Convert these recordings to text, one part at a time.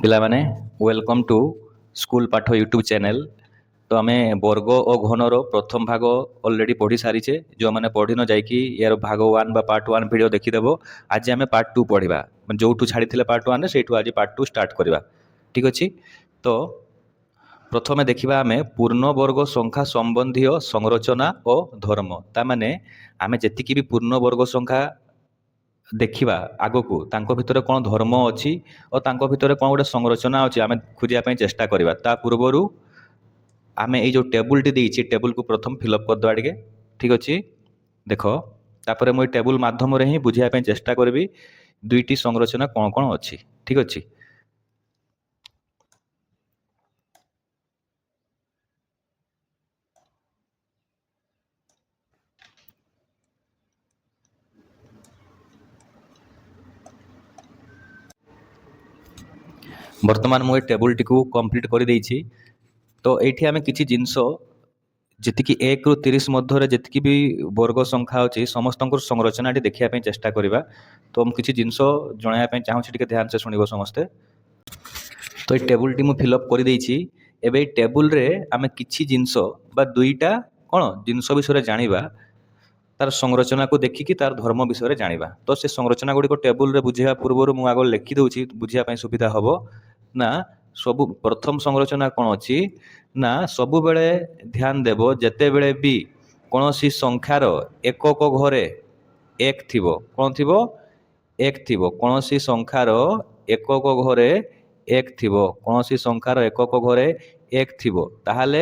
ପିଲାମାନେ welcome to school ପାଠ YouTube channel. ତ ଆମେ ବର୍ଗ ଓ ଘନର ପ୍ରଥମ ଭାଗ ଅଲରେଡ଼ି ପଢ଼ି ସାରିଛେ। ଯେଉଁମାନେ ପଢ଼ିନ ଯାଇକି ୟାର ଭାଗ 1 ବା ପାର୍ଟ 1 ଭିଡ଼ିଓ ଦେଖିଦେବ। ଆଜି ଆମେ ପାର୍ଟ 2 ପଢ଼ିବା, ଯେଉଁଠୁ ଛାଡ଼ିଥିଲେ ପାର୍ଟ 1ରେ ସେଇଠୁ ଆଜି ପାର୍ଟ 2 ଷ୍ଟାର୍ଟ କରିବା। ଠିକ୍ ଅଛି। ତ ପ୍ରଥମେ ଦେଖିବା ଆମେ ପୂର୍ଣ୍ଣବର୍ଗ ସଂଖ୍ୟା ସମ୍ବନ୍ଧୀୟ ସଂରଚନା ଓ ଧର୍ମ। ତାମାନେ ଆମେ ଯେତିକି ବି ପୂର୍ଣ୍ଣବର୍ଗ ସଂଖ୍ୟା ଦେଖିବା ଆଗକୁ ତାଙ୍କ ଭିତରେ କ'ଣ ଧର୍ମ ଅଛି ଓ ତାଙ୍କ ଭିତରେ କ'ଣ ଗୋଟେ ସଂରଚନା ଅଛି ଆମେ ଖୋଜିବା ପାଇଁ ଚେଷ୍ଟା କରିବା। ତା ପୂର୍ବରୁ ଆମେ ଏଇ ଯେଉଁ ଟେବୁଲଟି ଦେଇଛି ଟେବୁଲକୁ ପ୍ରଥମ ଫିଲ୍ଅପ୍ କରିଦେବା ଟିକେ। ଠିକ୍ ଅଛି। ଦେଖ, ତାପରେ ମୁଁ ଏଇ ଟେବୁଲ ମାଧ୍ୟମରେ ହିଁ ବୁଝିବା ପାଇଁ ଚେଷ୍ଟା କରିବି ଦୁଇଟି ସଂରଚନା କ'ଣ କ'ଣ ଅଛି। ଠିକ୍ ଅଛି। ବର୍ତ୍ତମାନ ମୁଁ ଏ ଟେବୁଲଟିକୁ କମ୍ପ୍ଲିଟ୍ କରିଦେଇଛି। ତ ଏଇଠି ଆମେ କିଛି ଜିନିଷ ଯେତିକି 1ରୁ 30 ମଧ୍ୟରେ ଯେତିକି ବି ବର୍ଗ ସଂଖ୍ୟା ଅଛି ସମସ୍ତଙ୍କର ସଂରଚନାଟି ଦେଖିବା ପାଇଁ ଚେଷ୍ଟା କରିବା। ତ ମୁଁ କିଛି ଜିନିଷ ଜଣାଇବା ପାଇଁ ଚାହୁଁଛି, ଟିକେ ଧ୍ୟାନ ସେ ଶୁଣିବ ସମସ୍ତେ। ତ ଏଇ ଟେବୁଲଟି ମୁଁ ଫିଲ୍ଅପ୍ କରିଦେଇଛି। ଏବେ ଏଇ ଟେବୁଲରେ ଆମେ କିଛି ଜିନିଷ ବା ଦୁଇଟା କ'ଣ ଜିନିଷ ବିଷୟରେ ଜାଣିବା, ତାର ସଂରଚନାକୁ ଦେଖିକି ତାର ଧର୍ମ ବିଷୟରେ ଜାଣିବା। ତ ସେ ସଂରଚନା ଗୁଡ଼ିକ ଟେବୁଲରେ ବୁଝିବା ପୂର୍ବରୁ ମୁଁ ଆଗ ଲେଖିଦେଉଛି ବୁଝିବା ପାଇଁ ସୁବିଧା ହେବ। ନା ସବୁ ପ୍ରଥମ ସଂରଚନା କ'ଣ ଅଛି ନା ସବୁବେଳେ ଧ୍ୟାନ ଦେବ, ଯେତେବେଳେ ବି କୌଣସି ସଂଖ୍ୟାର ଏକକ ଘରେ 1 ଥିବ, କ'ଣ ଥିବ? 1 ଥିବ। କୌଣସି ସଂଖ୍ୟାର ଏକକ ଘରେ 1 ଥିବ, କୌଣସି ସଂଖ୍ୟାର ଏକକ ଘରେ 1 ଥିବ, ତାହେଲେ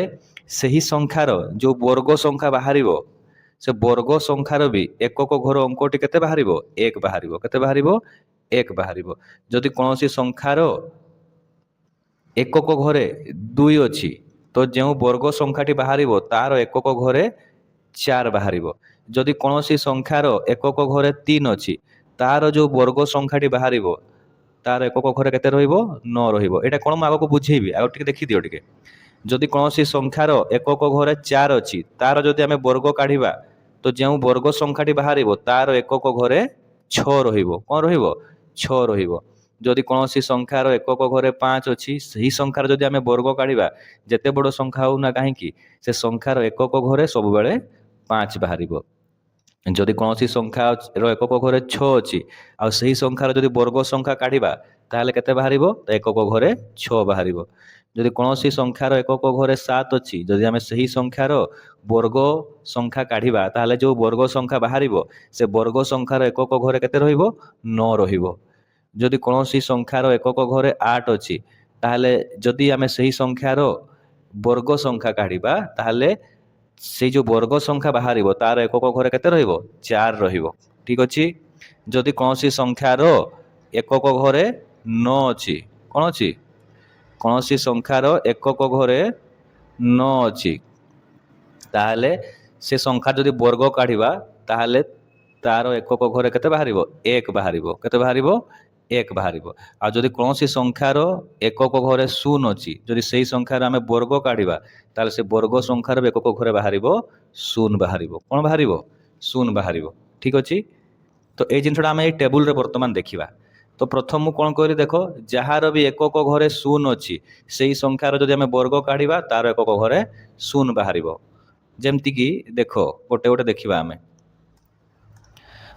ସେହି ସଂଖ୍ୟାର ଯେଉଁ ବର୍ଗ ସଂଖ୍ୟା ବାହାରିବ ସେ ବର୍ଗ ସଂଖ୍ୟାର ବି ଏକକ ଘର ଅଙ୍କଟି କେତେ ବାହାରିବ? 1 ବାହାରିବ। କେତେ ବାହାରିବ? 1 ବାହାରିବ। ଯଦି କୌଣସି ସଂଖ୍ୟାର ଏକକ ଘରେ 2 ଅଛି, ତ ଯେଉଁ ବର୍ଗ ସଂଖ୍ୟାଟି ବାହାରିବ ତାର ଏକକ ଘରେ 4 ବାହାରିବ। ଯଦି କୌଣସି ସଂଖ୍ୟାର ଏକକ ଘରେ 3 ଅଛି, ତାର ଯେଉଁ ବର୍ଗ ସଂଖ୍ୟାଟି ବାହାରିବ ତାର ଏକକ ଘରେ କେତେ ରହିବ? 9 ରହିବ। ଏଇଟା କ'ଣ ମୁଁ ଆଗକୁ ବୁଝେଇବି, ଆଉ ଟିକେ ଦେଖିଦିଅ ଟିକେ। ଯଦି କୌଣସି ସଂଖ୍ୟାର ଏକକ ଘରେ 4 ଅଛି, ତାର ଯଦି ଆମେ ବର୍ଗ କାଢ଼ିବା ତ ଯେଉଁ ବର୍ଗ ସଂଖ୍ୟାଟି ବାହାରିବ ତାର ଏକକ ଘରେ 6 ରହିବ। କ'ଣ ରହିବ? 6 ରହିବ। ଯଦି କୌଣସି ସଂଖ୍ୟାର ଏକକ ଘରେ 5 ଅଛି, ସେହି ସଂଖ୍ୟାର ଯଦି ଆମେ ବର୍ଗ କାଢ଼ିବା, ଯେତେ ବଡ଼ ସଂଖ୍ୟା ହେଉ ନା କାହିଁକି ସେ ସଂଖ୍ୟାର ଏକକ ଘରେ ସବୁବେଳେ 5 ବାହାରିବ। ଯଦି କୌଣସି ସଂଖ୍ୟାର ଏକକ ଘରେ 6 ଅଛି ଆଉ ସେହି ସଂଖ୍ୟାର ଯଦି ବର୍ଗ ସଂଖ୍ୟା କାଢ଼ିବା ତାହେଲେ କେତେ ବାହାରିବ? ଏକକ ଘରେ 6 ବାହାରିବ। ଯଦି କୌଣସି ସଂଖ୍ୟାର ଏକକ ଘରେ 7 ଅଛି, ଯଦି ଆମେ ସେହି ସଂଖ୍ୟାର ବର୍ଗ ସଂଖ୍ୟା କାଢ଼ିବା ତାହେଲେ ଯେଉଁ ବର୍ଗ ସଂଖ୍ୟା ବାହାରିବ ସେ ବର୍ଗ ସଂଖ୍ୟାର ଏକକ ଘରେ କେତେ ରହିବ? 9 ରହିବ। ଯଦି କୌଣସି ସଂଖ୍ୟାର ଏକକ ଘରେ 8 ଅଛି, ତାହେଲେ ଯଦି ଆମେ ସେହି ସଂଖ୍ୟାର ବର୍ଗ ସଂଖ୍ୟା କାଢ଼ିବା ତାହେଲେ ସେଇ ଯେଉଁ ବର୍ଗ ସଂଖ୍ୟା ବାହାରିବ ତାର ଏକକ ଘରେ କେତେ ରହିବ? 4 ରହିବ। ଠିକ୍ ଅଛି। ଯଦି କୌଣସି ସଂଖ୍ୟାର ଏକକ ଘରେ 9 ଅଛି, କ'ଣ ଅଛି? କୌଣସି ସଂଖ୍ୟାର ଏକକ ଘରେ 9 ଅଛି, ତାହେଲେ ସେ ସଂଖ୍ୟା ଯଦି ବର୍ଗ କାଢ଼ିବା ତାହେଲେ ତାର ଏକକ ଘରେ କେତେ ବାହାରିବ? 1 ବାହାରିବ। କେତେ ବାହାରିବ? 1 ବାହାରିବ। ଆଉ ଯଦି କୌଣସି ସଂଖ୍ୟାର ଏକକ ଘରେ 0 ଅଛି, ଯଦି ସେହି ସଂଖ୍ୟାର ଆମେ ବର୍ଗ କାଢ଼ିବା ତାହେଲେ ସେ ବର୍ଗ ସଂଖ୍ୟାର ଏକକ ଘରେ ବାହାରିବ 0 ବାହାରିବ। କ'ଣ ବାହାରିବ? 0 ବାହାରିବ। ଠିକ୍ ଅଛି। ତ ଏଇ ଜିନିଷଟା ଆମେ ଏଇ ଟେବୁଲରେ ବର୍ତ୍ତମାନ ଦେଖିବା। ତ ପ୍ରଥମ ମୁଁ କ'ଣ କହିଲି, ଦେଖ, ଯାହାର ବି ଏକକ ଘରେ 0 ଅଛି ସେହି ସଂଖ୍ୟାର ଯଦି ଆମେ ବର୍ଗ କାଢ଼ିବା ତାର ଏକକ ଘରେ 0 ବାହାରିବ। ଯେମିତିକି ଦେଖ, ଗୋଟେ ଗୋଟେ ଦେଖିବା ଆମେ।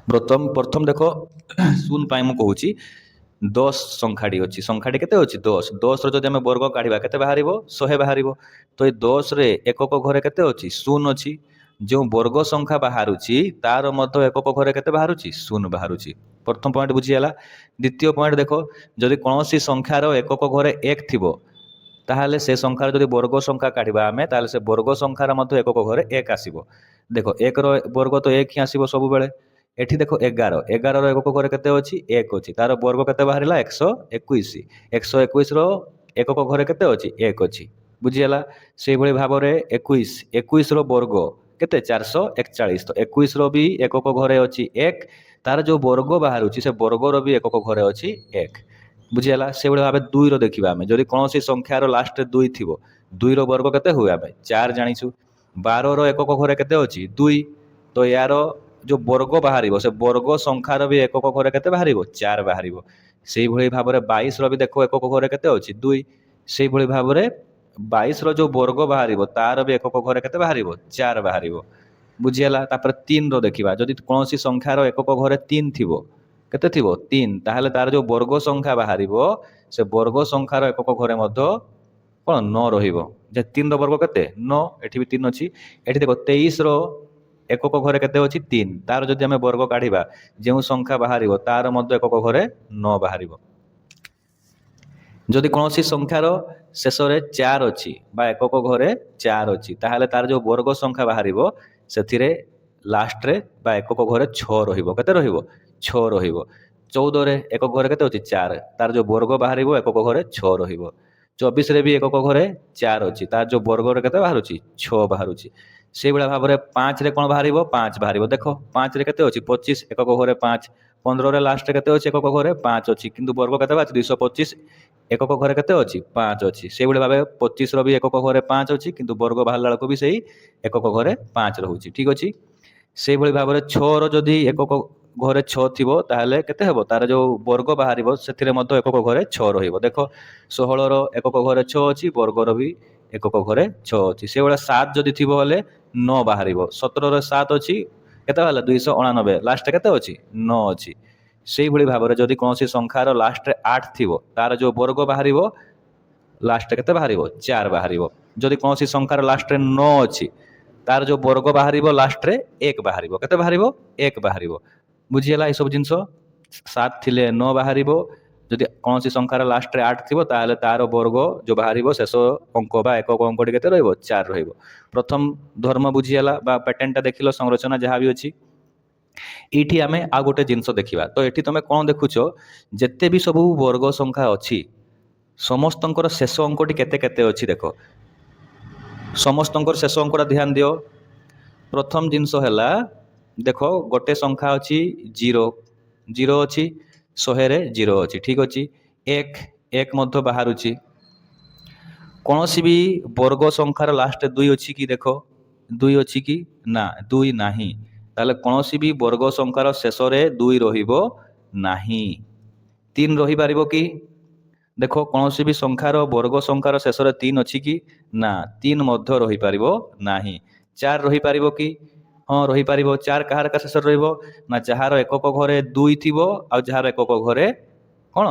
ପ୍ରଥମ ଦେଖ, 0 ପାଇଁ ମୁଁ କହୁଛି 10 ସଂଖ୍ୟାଟି ଅଛି। ସଂଖ୍ୟାଟି କେତେ ଅଛି? 10। 10ର ଯଦି ଆମେ ବର୍ଗ କାଢ଼ିବା କେତେ ବାହାରିବ? 100 ବାହାରିବ। ତ ଏଇ 10ରେ ଏକକ ଘରେ କେତେ ଅଛି? 0 ଅଛି। ଯେଉଁ ବର୍ଗ ସଂଖ୍ୟା ବାହାରୁଛି ତାର ମଧ୍ୟ ଏକକ ଘରେ କେତେ ବାହାରୁଛି? 0 ବାହାରୁଛି। ପ୍ରଥମ ପଏଣ୍ଟ ବୁଝିଗଲା। ଦ୍ୱିତୀୟ ପଏଣ୍ଟ ଦେଖ, ଯଦି କୌଣସି ସଂଖ୍ୟାର ଏକକ ଘରେ 1 ଥିବ, ତାହେଲେ ସେ ସଂଖ୍ୟାର ଯଦି ବର୍ଗ ସଂଖ୍ୟା କାଢ଼ିବା ଆମେ ତାହେଲେ ସେ ବର୍ଗ ସଂଖ୍ୟାର ମଧ୍ୟ ଏକକ ଘରେ 1 ଆସିବ। ଦେଖ, 1ର ବର୍ଗ ତ 1 ହିଁ ଆସିବ ସବୁବେଳେ। ଏଠି ଦେଖ 11। 11ର ଏକକ ଘରେ କେତେ ଅଛି? 1 ଅଛି। ତାର ବର୍ଗ କେତେ ବାହାରିଲା? 121। 121ର ଏକକ ଘରେ କେତେ ଅଛି? 1 ଅଛି। ବୁଝିଗଲା। ସେଇଭଳି ଭାବରେ 21ର ବର୍ଗ କେତେ? 441। ତ 21ର ବି ଏକକ ଘରେ ଅଛି 1। ତାର ଯେଉଁ ବର୍ଗ ବାହାରୁଛି ସେ ବର୍ଗର ବି ଏକକ ଘରେ ଅଛି 1। ବୁଝିଗଲା। ସେଇଭଳି ଭାବେ 2ର ଦେଖିବା ଆମେ। ଯଦି କୌଣସି ସଂଖ୍ୟାର ଲାଷ୍ଟରେ 2 ଥିବ, 2ର ବର୍ଗ କେତେ ହୁଏ? ଆମେ 4 ଜାଣିଛୁ। 12ର ଏକକ ଘରେ କେତେ ଅଛି? 2। ତ ୟାର ଯେଉଁ ବର୍ଗ ବାହାରିବ ସେ ବର୍ଗ ସଂଖ୍ୟାର ବି ଏକକ ଘରେ କେତେ ବାହାରିବ? 4 ବାହାରିବ। ସେଇଭଳି ଭାବରେ 22ର ବି ଦେଖ ଏକକ ଘରେ କେତେ ଅଛି 2। ସେଇଭଳି ଭାବରେ 22ର ଯୋଉ ବର୍ଗ ବାହାରିବ ତାର ବି ଏକକ ଘରେ କେତେ ବାହାରିବ 4 ବାହାରିବ। ବୁଝିହେଲା। ତାପରେ 3ର ଦେଖିବା, ଯଦି କୌଣସି ସଂଖ୍ୟାର ଏକକ ଘରେ 3 ଥିବ, କେତେ ଥିବ 3, ତାହେଲେ ତାର ଯୋଉ ବର୍ଗ ସଂଖ୍ୟା ବାହାରିବ ସେ ବର୍ଗ ସଂଖ୍ୟାର ଏକକ ଘରେ ମଧ୍ୟ କ'ଣ 9 ରହିବ। ଯେ 3ର ବର୍ଗ କେତେ 9, ଏଠି ବି 3 ଅଛି। ଏଠି ଦେଖ 23ର ଏକକ ଘରେ କେତେ ଅଛି 3, ତାର ଯଦି ଆମେ ବର୍ଗ କାଢିବା ଯେଉଁ ସଂଖ୍ୟା ବାହାରିବ ତାର ମଧ୍ୟ ଏକକ ଘରେ 9 ବାହାରିବ। ଯଦି କୌଣସି ସଂଖ୍ୟାର ଶେଷରେ 4 ଅଛି ବା ଏକକ ଘରେ 4 ଅଛି, ତାହେଲେ ତାର ଯୋଉ ବର୍ଗ ସଂଖ୍ୟା ବାହାରିବ ସେଥିରେ ଲାଷ୍ଟରେ ବା ଏକକ ଘରେ 6 ରହିବ। କେତେ ରହିବ 6 ରହିବ। 14ରେ ଏକକ ଘରେ କେତେ ଅଛି 4, ତାର ଯୋଉ ବର୍ଗ ବାହାରିବ ଏକକ ଘରେ 6 ରହିବ। 24ରେ ବି ଏକକ ଘରେ 4 ଅଛି, ତାର ଯୋଉ ବର୍ଗରେ କେତେ ବାହାରୁଛି 6 ବାହାରୁଛି। ସେଇଭଳିଆ ଭାବରେ 5ରେ କ'ଣ ବାହାରିବ 5 ବାହାରିବ। ଦେଖ 5ରେ କେତେ ଅଛି 25, ଏକକ ଘରେ 5। 15ରେ ଲାଷ୍ଟରେ କେତେ ଅଛି ଏକକ ଘରେ 5 ଅଛି, କିନ୍ତୁ ବର୍ଗ କେତେ ବାହାରୁଛି 225, ଏକକ ଘରେ କେତେ ଅଛି 5 ଅଛି। ସେଇଭଳି ଭାବେ 25ର ବି ଏକକ ଘରେ 5 ଅଛି, କିନ୍ତୁ ବର୍ଗ ବାହାରିଲା ବେଳକୁ ବି ସେଇ ଏକକ ଘରେ 5 ରହୁଛି। ଠିକ ଅଛି। ସେଇଭଳି ଭାବରେ 6ର ଯଦି ଏକକ ଘରେ 6 ଥିବ ତାହେଲେ କେତେ ହେବ, ତାର ଯୋଉ ବର୍ଗ ବାହାରିବ ସେଥିରେ ମଧ୍ୟ ଏକକ ଘରେ 6 ରହିବ। ଦେଖ 16ର ଏକକ ଘରେ 6 ଅଛି, ବର୍ଗର ବି ଏକକ ଘରେ 6 ଅଛି। ସେଇଭଳିଆ 7 ଯଦି ଥିବ ହେଲେ 9 ବାହାରିବ। 17ର 7 ଅଛି, କେତେ ବାହାରିଲା 299, ଲାଷ୍ଟରେ କେତେ ଅଛି 9 ଅଛି। ସେଇଭଳି ଭାବରେ ଯଦି କୌଣସି ସଂଖ୍ୟାର ଲାଷ୍ଟରେ 8 ଥିବ, ତାର ଯୋଉ ବର୍ଗ ବାହାରିବ ଲାଷ୍ଟରେ କେତେ ବାହାରିବ 4 ବାହାରିବ। ଯଦି କୌଣସି ସଂଖ୍ୟାର ଲାଷ୍ଟରେ 9 ଅଛି, ତାର ଯୋଉ ବର୍ଗ ବାହାରିବ ଲାଷ୍ଟରେ 1 ବାହାରିବ। କେତେ ବାହାରିବ 1 ବାହାରିବ। ବୁଝିହେଲା ଏସବୁ ଜିନିଷ। 7 ଥିଲେ 9 ବାହାରିବ। ଯଦି କୌଣସି ସଂଖ୍ୟାର ଲାଷ୍ଟରେ 8 ଥିବ ତାହେଲେ ତାର ବର୍ଗ ଯୋଉ ବାହାରିବ ଶେଷ ଅଙ୍କ ବା ଏକକ ଅଙ୍କଟି କେତେ ରହିବ 4 ରହିବ। ପ୍ରଥମ ଧର୍ମ ବୁଝିହେଲା ବା ପ୍ୟାଟର୍ନଟା ଦେଖିଲ, ସଂରଚନା ଯାହା ବି ଅଛି। ଏଇଠି ଆମେ ଆଉ ଗୋଟେ ଜିନିଷ ଦେଖିବା। ତ ଏଠି ତମେ କ'ଣ ଦେଖୁଛ, ଯେତେ ବି ସବୁ ବର୍ଗ ସଂଖ୍ୟା ଅଛି ସମସ୍ତଙ୍କର ଶେଷ ଅଙ୍କଟି କେତେ କେତେ ଅଛି ଦେଖ। ସମସ୍ତଙ୍କର ଶେଷ ଅଙ୍କଟା ଧ୍ୟାନ ଦିଅ। ପ୍ରଥମ ଜିନିଷ ହେଲା ଦେଖ, ଗୋଟେ ସଂଖ୍ୟା ଅଛି 0, 0 ଅଛି, 100ରେ 0 ଅଛି। ଠିକ ଅଛି। 1 ମଧ୍ୟ ବାହାରୁଛି। କୌଣସି ବି ବର୍ଗ ସଂଖ୍ୟାର ଲାଷ୍ଟରେ 2 ଅଛି କି ଦେଖ, 2 ଅଛି କି ନା 2 ନାହିଁ। ତାହେଲେ କୌଣସି ବି ବର୍ଗ ସଂଖ୍ୟାର ଶେଷରେ 2 ରହିବ ନାହିଁ। 3 ରହିପାରିବ କି ଦେଖ, କୌଣସି ବି ସଂଖ୍ୟାର ବର୍ଗ ସଂଖ୍ୟାର ଶେଷରେ 3 ଅଛି କି ନା 3 ମଧ୍ୟ ରହିପାରିବ ନାହିଁ। 4 ରହିପାରିବ କି, ହଁ ରହିପାରିବ। 4 କାହାର ଶେଷରେ ରହିବ ନା ଯାହାର ଏକକ ଘରେ 2 ଥିବ ଆଉ ଯାହାର ଏକକ ଘରେ କ'ଣ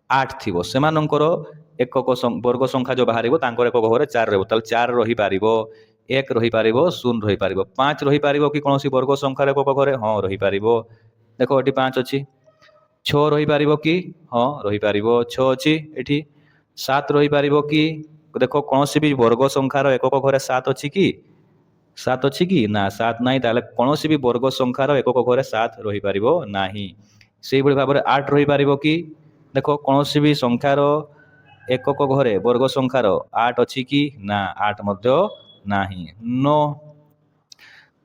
8 ଥିବ, ସେମାନଙ୍କର ଏକକ ବର୍ଗ ସଂଖ୍ୟା ଯୋଉ ବାହାରିବ ତାଙ୍କର ଏକକ ଘରେ 4 ରହିବ। ତାହେଲେ 4 ରହିପାରିବ, 1 ରହିପାରିବ, 0 ରହିପାରିବ। 5 ରହିପାରିବ କି କୌଣସି ବର୍ଗ ସଂଖ୍ୟାର ଏକକ ଘରେ, ହଁ ରହିପାରିବ। ଦେଖ ଏଠି 5 ଅଛି। 6 ରହିପାରିବ କି, ହଁ ରହିପାରିବ, 6 ଅଛି ଏଠି। 7 ରହିପାରିବ କି, ଦେଖ କୌଣସି ବି ବର୍ଗ ସଂଖ୍ୟାର ଏକକ ଘରେ 7 ଅଛି କି, 7 ଅଛି କି ନା 7 ନାହିଁ। ତାହେଲେ କୌଣସି ବି ବର୍ଗ ସଂଖ୍ୟାର ଏକକ ଘରେ 7 ରହିପାରିବ ନାହିଁ। ସେଇଭଳି ଭାବରେ 8 ରହିପାରିବ କି, ଦେଖ କୌଣସି ବି ସଂଖ୍ୟାର ଏକକ ଘରେ ବର୍ଗ ସଂଖ୍ୟାର 8 ଅଛି କି ନା 8 ମଧ୍ୟ ନାହିଁ। 9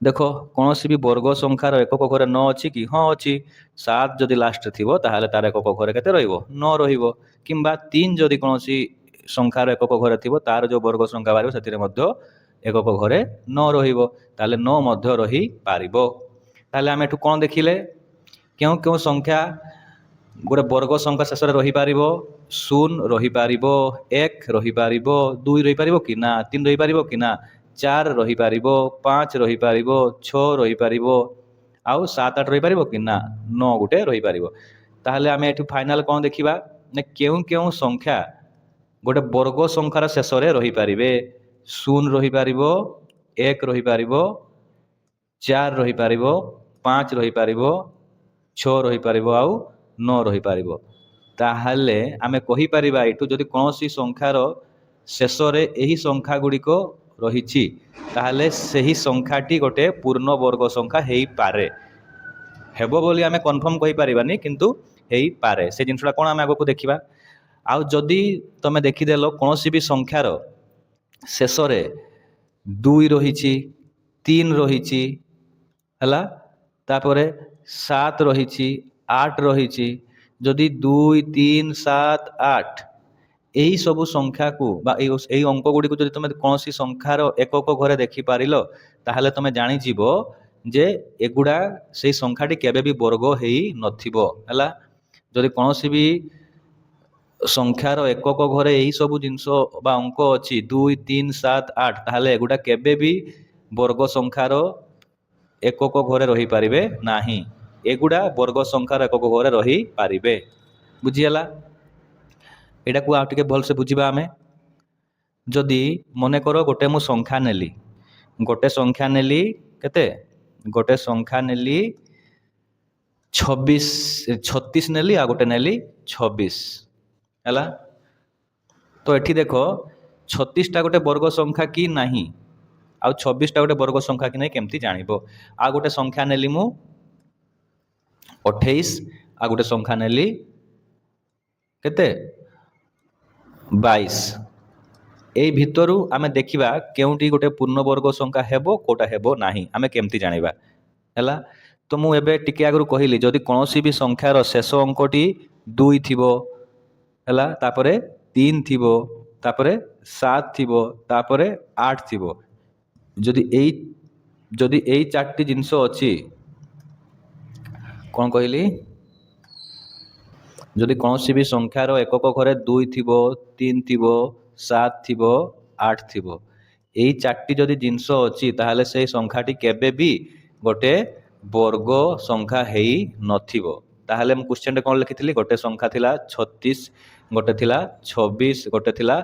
ଦେଖ କୌଣସି ବି ବର୍ଗ ସଂଖ୍ୟାର ଏକକ ଘରେ 9 ଅଛି କି, ହଁ ଅଛି। 7 ଯଦି ଲାଷ୍ଟରେ ଥିବ ତାହେଲେ ତାର ଏକକ ଘରେ କେତେ ରହିବ 9 ରହିବ। କିମ୍ବା 3 ଯଦି କୌଣସି ସଂଖ୍ୟାର ଏକକ ଘରେ ଥିବ, ତାର ଯୋଉ ବର୍ଗ ସଂଖ୍ୟା ବାହାରିବ ସେଥିରେ ମଧ୍ୟ ଏକକ ଘରେ 9 ରହିବ। ତାହେଲେ 9 ମଧ୍ୟ ରହିପାରିବ। ତାହେଲେ ଆମେ ଏଠୁ କ'ଣ ଦେଖିଲେ, କେଉଁ କେଉଁ ସଂଖ୍ୟା ଗୋଟେ ବର୍ଗ ସଂଖ୍ୟା ଶେଷରେ ରହିପାରିବ। 0 ରହିପାରିବ, 1 ରହିପାରିବ, 2 ରହିପାରିବ କି ନା 3 ରହିପାରିବ କି ନା 4 ରହିପାରିବ, 5 ରହିପାରିବ, 6 ରହିପାରିବ, ଆଉ 7 8 ରହିପାରିବ କି ନା 9 ଗୋଟେ ରହିପାରିବ। ତାହେଲେ ଆମେ ଏଠୁ ଫାଇନାଲ କ'ଣ ଦେଖିବା ନା କେଉଁ କେଉଁ ସଂଖ୍ୟା ଗୋଟେ ବର୍ଗ ସଂଖ୍ୟାର ଶେଷରେ ରହିପାରିବେ। 0 ରହିପାରିବ, 1 ରହିପାରିବ, 4 ରହିପାରିବ, 5 ରହିପାରିବ, 6 ରହିପାରିବ, ଆଉ 9 ରହିପାରିବ। ତାହେଲେ ଆମେ କହିପାରିବା ଏଠୁ ଯଦି କୌଣସି ସଂଖ୍ୟାର ଶେଷରେ ଏହି ସଂଖ୍ୟା ଗୁଡ଼ିକ ରହିଛି ତାହେଲେ ସେହି ସଂଖ୍ୟାଟି ଗୋଟେ ପୂର୍ଣ୍ଣ ବର୍ଗ ସଂଖ୍ୟା ହେଇପାରେ। ହେବ ବୋଲି ଆମେ କନଫର୍ମ କହିପାରିବାନି, କିନ୍ତୁ ହେଇପାରେ। ସେ ଜିନିଷଟା କ'ଣ ଆମେ ଆଗକୁ ଦେଖିବା। ଆଉ ଯଦି ତମେ ଦେଖିଦେଲ କୌଣସି ବି ସଂଖ୍ୟାର ଶେଷରେ 2 ରହିଛି, 3 ରହିଛି ହେଲା, ତାପରେ 7 ରହିଛି, 8 ରହିଛି। ଯଦି 2 3 7 8 ଏହି ସବୁ ସଂଖ୍ୟାକୁ ବା ଏଇ ଅଙ୍କ ଗୁଡ଼ିକୁ ଯଦି ତମେ କୌଣସି ସଂଖ୍ୟାର ଏକକ ଘରେ ଦେଖିପାରିଲ, ତାହେଲେ ତମେ ଜାଣିଯିବ ଯେ ଏଗୁଡ଼ା ସେଇ ସଂଖ୍ୟାଟି କେବେ ବି ବର୍ଗ ହେଇ ନଥିବ ହେଲା। ଯଦି କୌଣସି ବି ସଂଖ୍ୟାର ଏକକ ଘରେ ଏହି ସବୁ ଜିନିଷ ବା ଅଙ୍କ ଅଛି 2, 3, 7, 8, ତାହେଲେ ଏଗୁଡ଼ା କେବେ ବି ବର୍ଗ ସଂଖ୍ୟାର ଏକକ ଘରେ ରହିପାରିବେ ନାହିଁ। ଏଗୁଡ଼ା ବର୍ଗ ସଂଖ୍ୟାର ଏକକ ଘରେ ରହିପାରିବେ। ବୁଝିହେଲା? ଏଇଟାକୁ ଆଉ ଟିକେ ଭଲସେ ବୁଝିବା ଆମେ। ଯଦି ମନେକର ଗୋଟେ ମୁଁ ସଂଖ୍ୟା ନେଲି, କେତେ? ଗୋଟେ ସଂଖ୍ୟା ନେଲି 36 ନେଲି, ଆଉ ଗୋଟେ ନେଲି 26 ହେଲା। ତ ଏଠି ଦେଖ 36ଟା ଗୋଟେ ବର୍ଗ ସଂଖ୍ୟା କି ନାହିଁ, ଆଉ 26ଟା ଗୋଟେ ବର୍ଗ ସଂଖ୍ୟା କି ନାହିଁ କେମିତି ଜାଣିବ? ଆଉ ଗୋଟେ ସଂଖ୍ୟା ନେଲି ମୁଁ 28, ଆଉ ଗୋଟେ ସଂଖ୍ୟା ନେଲି କେତେ? 22। ଏଇ ଭିତରୁ ଆମେ ଦେଖିବା କେଉଁଠି ଗୋଟେ ପୂର୍ଣ୍ଣବର୍ଗ ସଂଖ୍ୟା ହେବ, କୋଉଟା ହେବ ନାହିଁ, ଆମେ କେମିତି ଜାଣିବା? ହେଲା। ତ ମୁଁ ଏବେ ଟିକେ ଆଗରୁ କହିଲି ଯଦି କୌଣସି ବି ସଂଖ୍ୟାର ଶେଷ ଅଙ୍କଟି 2 ଥିବ, ହେଲା, ତାପରେ 3 ଥିବ, ତାପରେ 7 ଥିବ, ତାପରେ 8 ଥିବ, ଯଦି ଏଇ 4ଟି ଜିନିଷ ଅଛି, କ'ଣ କହିଲି? ଯଦି କୌଣସି ବି ସଂଖ୍ୟାର ଏକକ ଘରେ 2 ଥିବ, 3 ଥିବ, 7 ଥିବ, 8 ଥିବ, ଏଇ 4ଟି ଯଦି ଜିନିଷ ଅଛି ତାହେଲେ ସେଇ ସଂଖ୍ୟାଟି କେବେ ବି ଗୋଟେ ବର୍ଗ ସଂଖ୍ୟା ହେଇ ନଥିବ। ତାହେଲେ ମୁଁ କ୍ୱେଶ୍ଚନରେ କ'ଣ ଲେଖିଥିଲି? ଗୋଟେ ସଂଖ୍ୟା ଥିଲା 36, ଗୋଟେ ଥିଲା 26, ଗୋଟେ ଥିଲା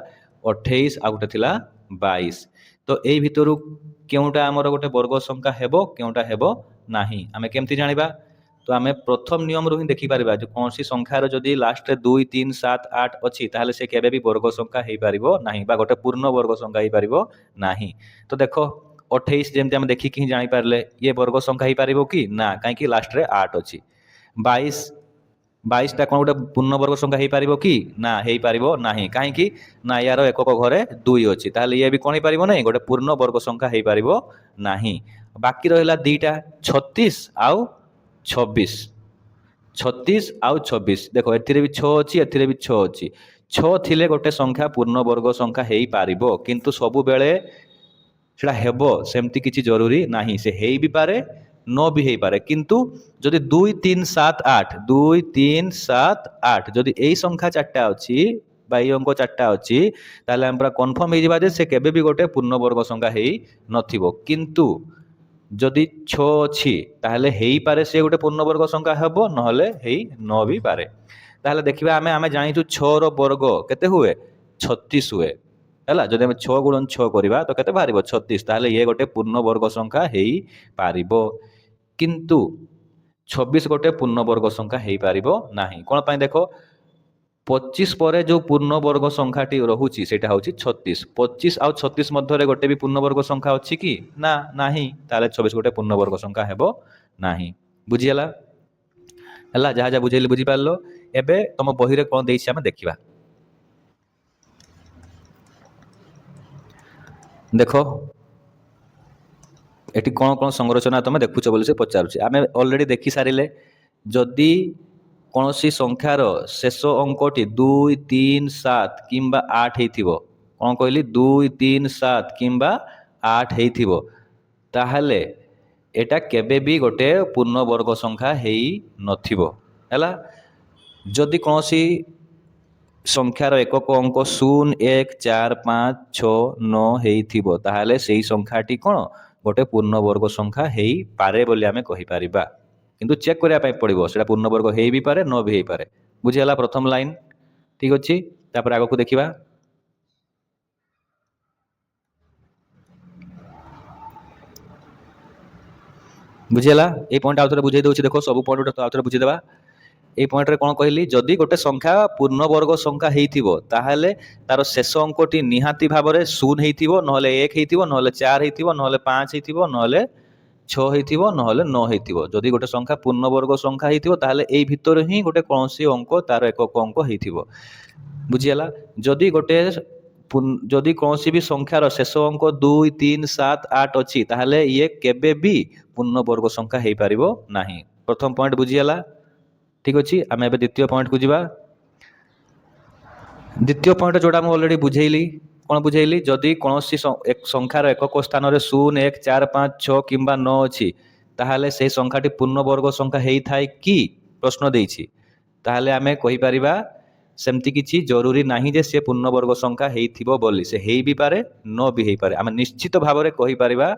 28, ଆଉ ଗୋଟେ ଥିଲା 22। ତ ଏଇ ଭିତରୁ କେଉଁଟା ଆମର ଗୋଟେ ବର୍ଗ ସଂଖ୍ୟା ହେବ, କେଉଁଟା ହେବ ନାହିଁ, ଆମେ କେମିତି ଜାଣିବା? ତ ଆମେ ପ୍ରଥମ ନିୟମରୁ ହିଁ ଦେଖିପାରିବା ଯେ କୌଣସି ସଂଖ୍ୟାର ଯଦି ଲାଷ୍ଟରେ 2, 3, 7, 8 ଅଛି ତାହେଲେ ସେ କେବେ ବି ବର୍ଗ ସଂଖ୍ୟା ହେଇପାରିବ ନାହିଁ ବା ଗୋଟେ ପୂର୍ଣ୍ଣ ବର୍ଗ ସଂଖ୍ୟା ହେଇପାରିବ ନାହିଁ। ତ ଦେଖ 28 ଯେମିତି ଆମେ ଦେଖିକି ହିଁ ଜାଣିପାରିଲେ ଇଏ ବର୍ଗ ସଂଖ୍ୟା ହେଇପାରିବ କି ନା, କାହିଁକି ଲାଷ୍ଟରେ 8 ଅଛି। 22ଟା କ'ଣ ଗୋଟେ ପୂର୍ଣ୍ଣବର୍ଗ ସଂଖ୍ୟା ହେଇପାରିବ କି ନା, ହେଇପାରିବ ନାହିଁ, କାହିଁକି ନା ୟାର ଏକକ ଘରେ 2 ଅଛି, ତାହେଲେ ଇଏ ବି କ'ଣ ହେଇପାରିବ ନାହିଁ, ଗୋଟେ ପୂର୍ଣ୍ଣ ବର୍ଗ ସଂଖ୍ୟା ହେଇପାରିବ ନାହିଁ। ବାକି ରହିଲା ଦୁଇଟା 36 ଆଉ 26। 36 ଆଉ 26, ଦେଖ ଏଥିରେ ବି 6 ଅଛି, ଏଥିରେ ବି 6 ଅଛି। 6 ଥିଲେ ଗୋଟେ ସଂଖ୍ୟା ପୂର୍ଣ୍ଣ ବର୍ଗ ସଂଖ୍ୟା ହେଇପାରିବ, କିନ୍ତୁ ସବୁବେଳେ ସେଟା ହେବ ସେମିତି କିଛି ଜରୁରୀ ନାହିଁ। ସେ ହେଇ ବି ପାରେ, ନ ବି ହେଇପାରେ। କିନ୍ତୁ ଯଦି 2, 3, 7, 8, 2, 3, 7, 8 ଯଦି ଏଇ ସଂଖ୍ୟା 4ଟା ଅଛି ବା ଏଇ ଅଙ୍କ 4ଟା ଅଛି, ତାହେଲେ ଆମେ ପୁରା କନଫର୍ମ ହେଇଯିବା ଯେ ସେ କେବେ ବି ଗୋଟେ ପୂର୍ଣ୍ଣବର୍ଗ ସଂଖ୍ୟା ହେଇ ନଥିବ। କିନ୍ତୁ ଯଦି 6 ଅଛି ତାହେଲେ ହେଇପାରେ ସେ ଗୋଟେ ପୂର୍ଣ୍ଣବର୍ଗ ସଂଖ୍ୟା ହେବ, ନହେଲେ ହେଇ ନ ବି ପାରେ। ତାହେଲେ ଦେଖିବା ଆମେ ଜାଣିଛୁ 6ର ବର୍ଗ କେତେ ହୁଏ? 36 ହୁଏ, ହେଲା। ଯଦି ଆମେ 6 ଗୁଣନ 6 କରିବା ତ କେତେ ବାହାରିବ? 36। ତାହେଲେ ଇଏ ଗୋଟେ ପୂର୍ଣ୍ଣବର୍ଗ ସଂଖ୍ୟା ହେଇପାରିବ। କିନ୍ତୁ 26 ଗୋଟେ ପୂର୍ଣ୍ଣବର୍ଗ ସଂଖ୍ୟା ହେଇପାରିବ ନାହିଁ। କ'ଣ ପାଇଁ? ଦେଖ 25 ପରେ ଯେଉଁ ପୂର୍ଣ୍ଣବର୍ଗ ସଂଖ୍ୟାଟି ରହୁଛି ସେଇଟା ହେଉଛି 36। 25 ଆଉ 36 ମଧ୍ୟରେ ଗୋଟେ ବି ପୂର୍ଣ୍ଣବର୍ଗ ସଂଖ୍ୟା ଅଛି କି ନା, ନାହିଁ। ତାହେଲେ 26 ଗୋଟେ ପୂର୍ଣ୍ଣବର୍ଗ ସଂଖ୍ୟା ହେବ ନାହିଁ। ବୁଝିହେଲା? ହେଲା, ଯାହା ଯାହା ବୁଝେଇଲି ବୁଝିପାରିଲ? ଏବେ ତମ ବହିରେ କ'ଣ ଦେଇଛି ଆମେ ଦେଖିବା। ଦେଖ ଏଠି କ'ଣ କ'ଣ ସଂରଚନା ତମେ ଦେଖୁଛ ବୋଲି ସେ ପଚାରୁଛି। ଆମେ ଅଲରେଡ଼ି ଦେଖି ସାରିଲେ ଯଦି କୌଣସି ସଂଖ୍ୟାର ଶେଷ ଅଙ୍କଟି 2, 3, 7 କିମ୍ବା 8 ହେଇଥିବ, କ'ଣ କହିଲି? 2, 3, 7 କିମ୍ବା 8 ହେଇଥିବ, ତାହେଲେ ଏଟା କେବେ ବି ଗୋଟେ ପୂର୍ଣ୍ଣବର୍ଗ ସଂଖ୍ୟା ହେଇ ନଥିବ, ହେଲା। ଯଦି କୌଣସି ସଂଖ୍ୟାର ଏକକ ଅଙ୍କ 0, 1, 4, 5, 6, 9 ହେଇଥିବ, ତାହେଲେ ସେଇ ସଂଖ୍ୟାଟି କ'ଣ ଗୋଟେ ପୂର୍ଣ୍ଣବର୍ଗ ସଂଖ୍ୟା ହେଇପାରେ ବୋଲି ଆମେ କହିପାରିବା। କିନ୍ତୁ ଚେକ୍ କରିବା ପାଇଁ ପଡ଼ିବ ସେଟା ପୂର୍ଣ୍ଣବର୍ଗ ହେଇ ବି ପାରେ, ନ ବି ହେଇପାରେ। ବୁଝିହେଲା ପ୍ରଥମ ଲାଇନ୍? ଠିକ୍ ଅଛି। ତାପରେ ଆଗକୁ ଦେଖିବା। ବୁଝିହେଲା? ଏଇ ପଏଣ୍ଟ ଆଉ ଥରେ ବୁଝେଇ ଦେଉଛି। ଦେଖ ସବୁ ପଏଣ୍ଟ ଆଉ ଥରେ ବୁଝିଦେବା। এই পয়েন্টରେ କ'ଣ କହିଲି? ଯଦି ଗୋଟେ ସଂଖ୍ୟା ପୂର୍ଣ୍ଣବର୍ଗ ସଂଖ୍ୟା ହେଇଥିବ ତାହେଲେ ତାର ଶେଷ ଅଙ୍କଟି ନିହାତି ଭାବରେ 0 ହେଇଥିବ, ନହେଲେ 1 ହେଇଥିବ, ନହେଲେ 4 ହେଇଥିବ, ନହେଲେ 5 ହେଇଥିବ, ନହେଲେ 6 ହେଇଥିବ, ନହେଲେ 9 ହେଇଥିବ। ଯଦି ଗୋଟେ ସଂଖ୍ୟା ପୂର୍ଣ୍ଣବର୍ଗ ସଂଖ୍ୟା ହେଇଥିବ ତାହେଲେ ଏଇ ଭିତରେ ହିଁ ଗୋଟେ କୌଣସି ଅଙ୍କ ତାର ଏକକ ଅଙ୍କ ହେଇଥିବ। ବୁଝିହେଲା? ଯଦି କୌଣସି ବି ସଂଖ୍ୟାର ଶେଷ ଅଙ୍କ 2, 3, 7, 8 ଅଛି ତାହେଲେ ଇଏ କେବେ ବି ପୂର୍ଣ୍ଣବର୍ଗ ସଂଖ୍ୟା ହେଇପାରିବ ନାହିଁ। ପ୍ରଥମ ପଏଣ୍ଟ ବୁଝିହେଲା? ঠিক ଅଛି। ଆମେ ଏବେ ଦ୍ୱିତୀୟ ପଏଣ୍ଟକୁ ଯିବା। ଦ୍ୱିତୀୟ ପଏଣ୍ଟ ଯେଉଁଟା ମୁଁ ଅଲରେଡ଼ି ବୁଝେଇଲି, କ'ଣ ବୁଝେଇଲି? ଯଦି କୌଣସି ସଂଖ୍ୟାର ଏକକ ସ୍ଥାନରେ 0, 1, 4, 5, 6 କିମ୍ବା 9 ଅଛି ତାହେଲେ ସେହି ସଂଖ୍ୟାଟି ପୂର୍ଣ୍ଣବର୍ଗ ସଂଖ୍ୟା ହେଇଥାଏ କି? ପ୍ରଶ୍ନ ଦେଇଛି। ତାହେଲେ ଆମେ କହିପାରିବା ସେମିତି କିଛି ଜରୁରୀ ନାହିଁ ଯେ ସେ ପୂର୍ଣ୍ଣବର୍ଗ ସଂଖ୍ୟା ହେଇଥିବ ବୋଲି। ସେ ହେଇ ବି ପାରେ ନ ବି ହେଇପାରେ। ଆମେ ନିଶ୍ଚିତ ଭାବରେ କହିପାରିବା